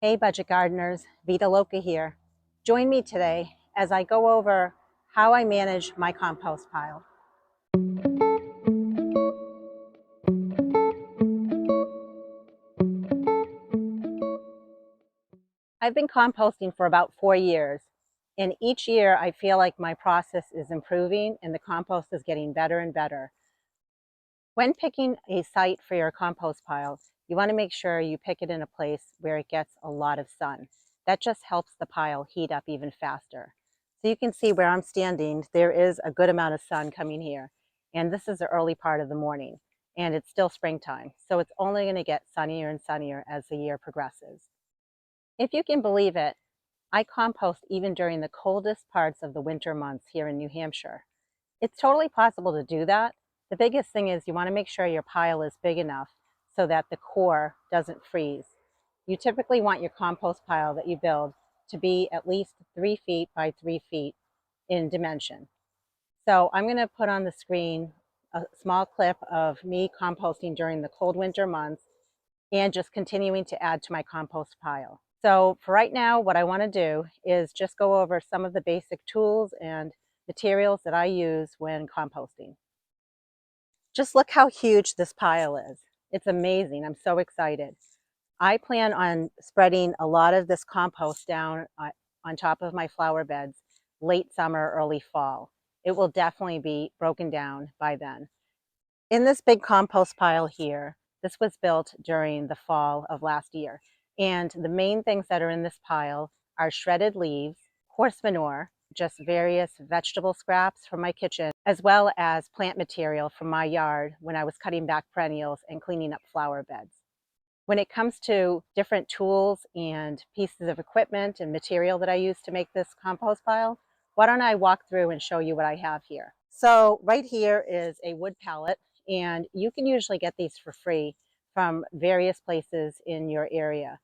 Hey budget gardeners, Vita Loca here. Join me today as I go over how I manage my compost pile. I've been composting for about 4 years, and each year I feel like my process is improving and the compost is getting better and better. When picking a site for your compost pile, you want to make sure you pick it in a place where it gets a lot of sun. That just helps the pile heat up even faster. So you can see where I'm standing, there is a good amount of sun coming here. And this is the early part of the morning, and it's still springtime. So it's only going to get sunnier and sunnier as the year progresses. If you can believe it, I compost even during the coldest parts of the winter months here in New Hampshire. It's totally possible to do that. The biggest thing is you want to make sure your pile is big enough so that the core doesn't freeze. You typically want your compost pile that you build to be at least 3 feet by 3 feet in dimension. So I'm going to put on the screen a small clip of me composting during the cold winter months and just continuing to add to my compost pile. So for right now, what I want to do is just go over some of the basic tools and materials that I use when composting. Just look how huge this pile is. It's amazing. I'm so excited. I plan on spreading a lot of this compost down on top of my flower beds late summer, early fall. It will definitely be broken down by then. In this big compost pile here, this was built during the fall of last year. And the main things that are in this pile are shredded leaves, horse manure, just various vegetable scraps from my kitchen, as well as plant material from my yard when I was cutting back perennials and cleaning up flower beds. When it comes to different tools and pieces of equipment and material that I use to make this compost pile, why don't I walk through and show you what I have here. So right here is a wood pallet, and you can usually get these for free from various places in your area.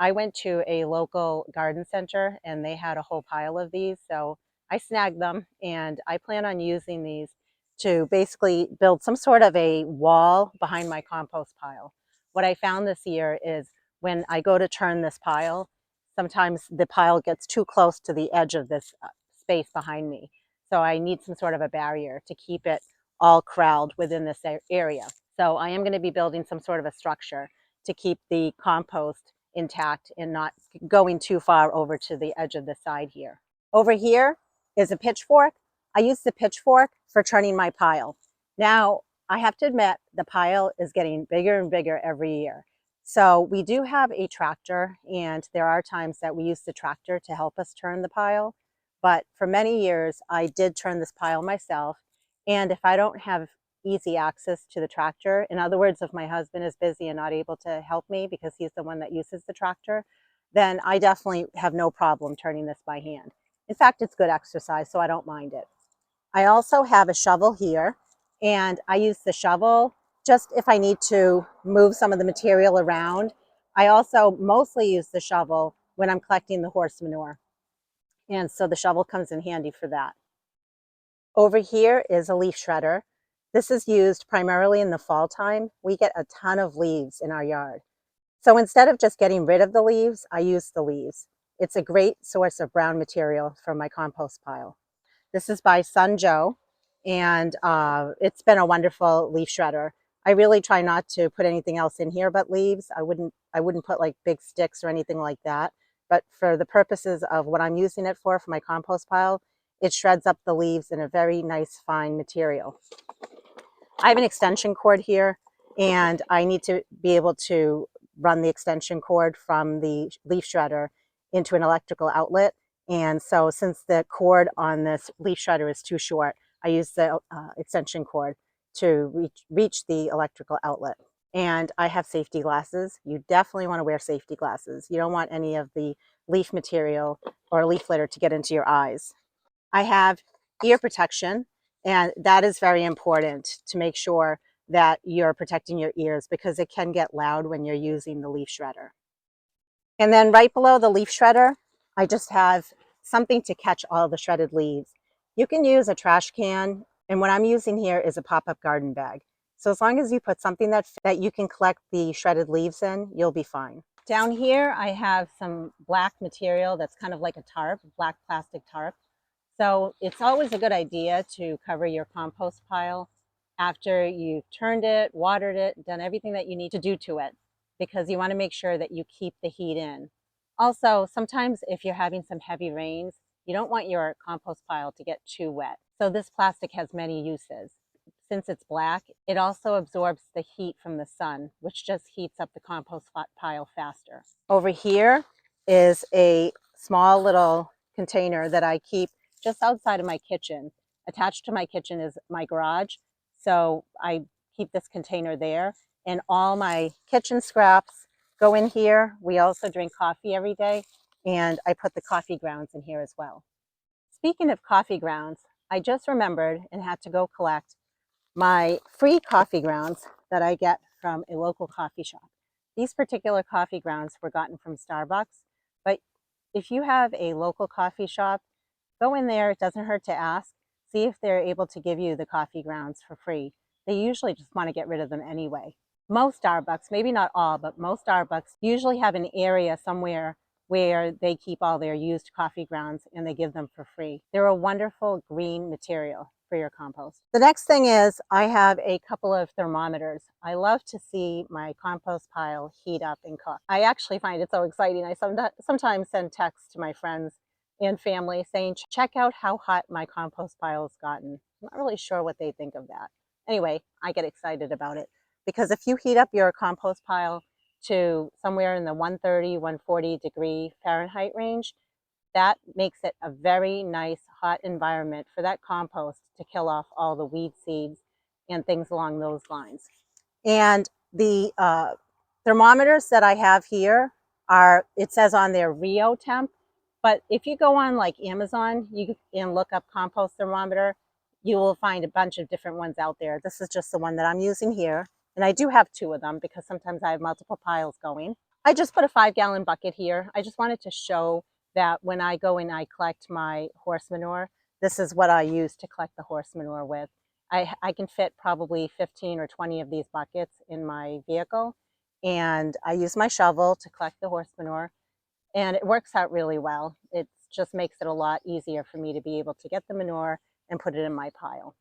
I went to a local garden center and they had a whole pile of these, so I snagged them and I plan on using these to basically build some sort of a wall behind my compost pile. What I found this year is when I go to turn this pile, sometimes the pile gets too close to the edge of this space behind me. So I need some sort of a barrier to keep it all corralled within this area. So I am going to be building some sort of a structure to keep the compost intact and not going too far over to the edge of the side here. Over here is a pitchfork. I use the pitchfork for turning my pile. Now, I have to admit, the pile is getting bigger and bigger every year. So we do have a tractor, and there are times that we use the tractor to help us turn the pile. But for many years, I did turn this pile myself. And if I don't have easy access to the tractor, in other words, if my husband is busy and not able to help me because he's the one that uses the tractor, then I definitely have no problem turning this by hand. In fact, it's good exercise, so I don't mind it. I also have a shovel here, and I use the shovel just if I need to move some of the material around. I also mostly use the shovel when I'm collecting the horse manure, and so the shovel comes in handy for that. Over here is a leaf shredder. This is used primarily in the fall time. We get a ton of leaves in our yard. So instead of just getting rid of the leaves, I use the leaves. It's a great source of brown material for my compost pile. This is by Sun Joe, and it's been a wonderful leaf shredder. I really try not to put anything else in here but leaves. I wouldn't put like big sticks or anything like that. But for the purposes of what I'm using it for my compost pile, it shreds up the leaves in a very nice fine material. I have an extension cord here, and I need to be able to run the extension cord from the leaf shredder into an electrical outlet. And so since the cord on this leaf shredder is too short, I use the extension cord to reach the electrical outlet. And I have safety glasses. You definitely want to wear safety glasses. You don't want any of the leaf material or leaf litter to get into your eyes. I have ear protection, and that is very important to make sure that you're protecting your ears because it can get loud when you're using the leaf shredder. And then right below the leaf shredder, I just have something to catch all the shredded leaves. You can use a trash can, and what I'm using here is a pop-up garden bag. So as long as you put something that you can collect the shredded leaves in, you'll be fine. Down here, I have some black material that's kind of like a tarp, black plastic tarp. So it's always a good idea to cover your compost pile after you've turned it, watered it, done everything that you need to do to it, because you want to make sure that you keep the heat in. Also, sometimes if you're having some heavy rains, you don't want your compost pile to get too wet. So this plastic has many uses. Since it's black, it also absorbs the heat from the sun, which just heats up the compost pile faster. Over here is a small little container that I keep just outside of my kitchen. Attached to my kitchen is my garage, so I keep this container there, and all my kitchen scraps go in here. We also drink coffee every day, and I put the coffee grounds in here as well. Speaking of coffee grounds, I just remembered and had to go collect my free coffee grounds that I get from a local coffee shop. These particular coffee grounds were gotten from Starbucks, but if you have a local coffee shop, go in there. It doesn't hurt to ask. See if they're able to give you the coffee grounds for free. They usually just want to get rid of them anyway. Most Starbucks, maybe not all, but most Starbucks usually have an area somewhere where they keep all their used coffee grounds and they give them for free. They're a wonderful green material for your compost. The next thing is I have a couple of thermometers. I love to see my compost pile heat up and cook. I actually find it so exciting. I sometimes send texts to my friends and family saying, check out how hot my compost pile has gotten. I'm not really sure what they think of that. Anyway, I get excited about it because if you heat up your compost pile to somewhere in the 130, 140 degree Fahrenheit range, that makes it a very nice hot environment for that compost to kill off all the weed seeds and things along those lines. And the thermometers that I have here are, it says on there Rio temp, but if you go on like Amazon and look up compost thermometer, you will find a bunch of different ones out there. This is just the one that I'm using here. And I do have two of them because sometimes I have multiple piles going. I just put a 5-gallon bucket here. I just wanted to show that when I go and I collect my horse manure, this is what I use to collect the horse manure with. I can fit probably 15 or 20 of these buckets in my vehicle, and I use my shovel to collect the horse manure, and it works out really well. It just makes it a lot easier for me to be able to get the manure and put it in my pile.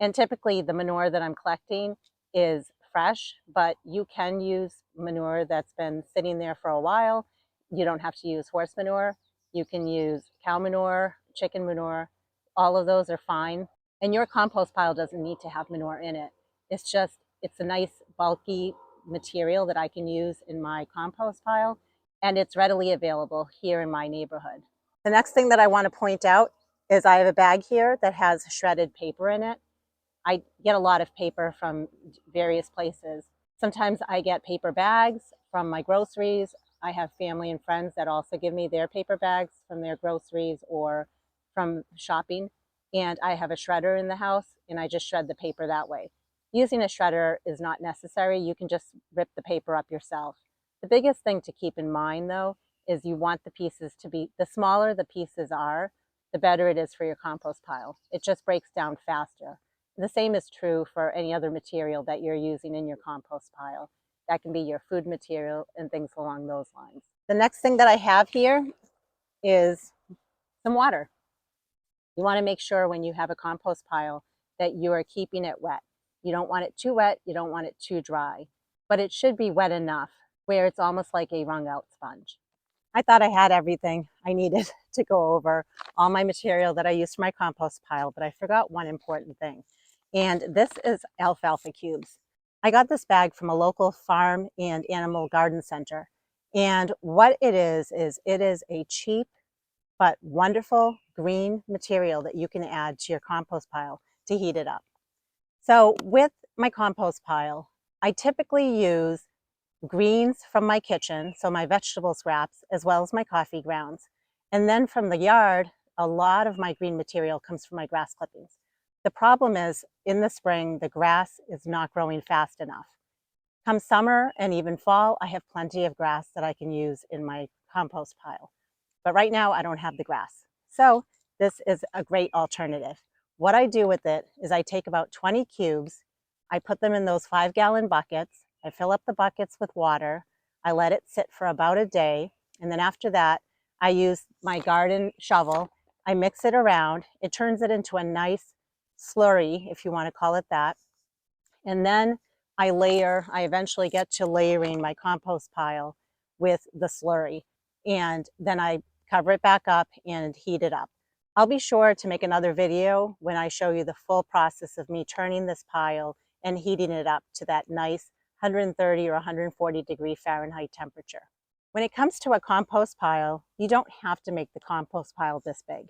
And typically the manure that I'm collecting is fresh, but you can use manure that's been sitting there for a while. You don't have to use horse manure. You can use cow manure, chicken manure. All of those are fine. And your compost pile doesn't need to have manure in it. It's a nice bulky material that I can use in my compost pile, and it's readily available here in my neighborhood. The next thing that I want to point out is I have a bag here that has shredded paper in it. I get a lot of paper from various places. Sometimes I get paper bags from my groceries. I have family and friends that also give me their paper bags from their groceries or from shopping. And I have a shredder in the house, and I just shred the paper that way. Using a shredder is not necessary. You can just rip the paper up yourself. The biggest thing to keep in mind, though, is you want the pieces to be, the smaller the pieces are, the better it is for your compost pile. It just breaks down faster. The same is true for any other material that you're using in your compost pile. That can be your food material and things along those lines. The next thing that I have here is some water. You want to make sure when you have a compost pile that you are keeping it wet. You don't want it too wet, you don't want it too dry, but it should be wet enough where it's almost like a wrung out sponge. I thought I had everything I needed to go over all my material that I use for my compost pile, but I forgot one important thing. And this is Alfalfa Cubes. I got this bag from a local farm and animal garden center. And what it is it is a cheap but wonderful green material that you can add to your compost pile to heat it up. So with my compost pile, I typically use greens from my kitchen, so my vegetable scraps, as well as my coffee grounds. And then from the yard, a lot of my green material comes from my grass clippings. The problem is, in the spring, the grass is not growing fast enough. Come summer and even fall, I have plenty of grass that I can use in my compost pile. But right now, I don't have the grass. So this is a great alternative. What I do with it is I take about 20 cubes, I put them in those 5-gallon buckets, I fill up the buckets with water, I let it sit for about a day, and then after that, I use my garden shovel. I mix it around. It turns it into a nice slurry, if you want to call it that. And then I eventually get to layering my compost pile with the slurry. And then I cover it back up and heat it up. I'll be sure to make another video when I show you the full process of me turning this pile and heating it up to that nice 130 or 140 degree Fahrenheit temperature. When it comes to a compost pile, you don't have to make the compost pile this big.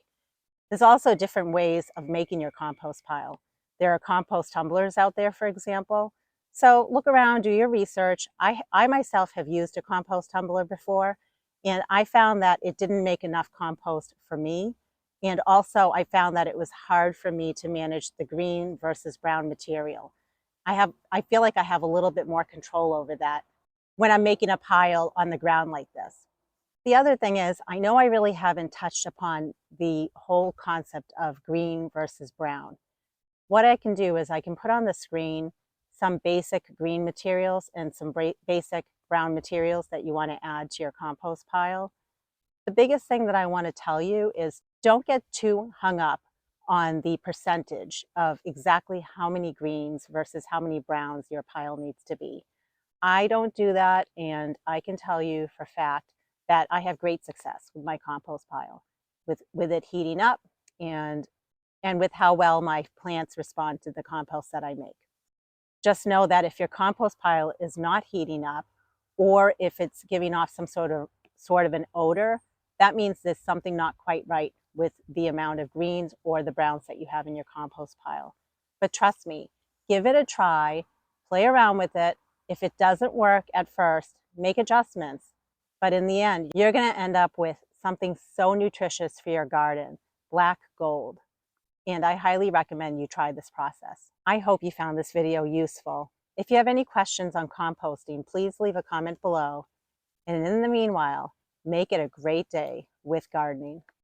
There's also different ways of making your compost pile. There are compost tumblers out there, for example. So look around, do your research. I myself have used a compost tumbler before, and I found that it didn't make enough compost for me. And also I found that it was hard for me to manage the green versus brown material. I feel like I have a little bit more control over that when I'm making a pile on the ground like this. The other thing is, I know I really haven't touched upon the whole concept of green versus brown. What I can do is I can put on the screen some basic green materials and some basic brown materials that you want to add to your compost pile. The biggest thing that I want to tell you is don't get too hung up on the percentage of exactly how many greens versus how many browns your pile needs to be. I don't do that, and I can tell you for a fact that I have great success with my compost pile, with it heating up and with how well my plants respond to the compost that I make. Just know that if your compost pile is not heating up, or if it's giving off some sort of an odor, that means there's something not quite right with the amount of greens or the browns that you have in your compost pile. But trust me, give it a try, play around with it. If it doesn't work at first, make adjustments. But in the end, you're going to end up with something so nutritious for your garden, black gold. And I highly recommend you try this process. I hope you found this video useful. If you have any questions on composting, please leave a comment below. And in the meanwhile, make it a great day with gardening.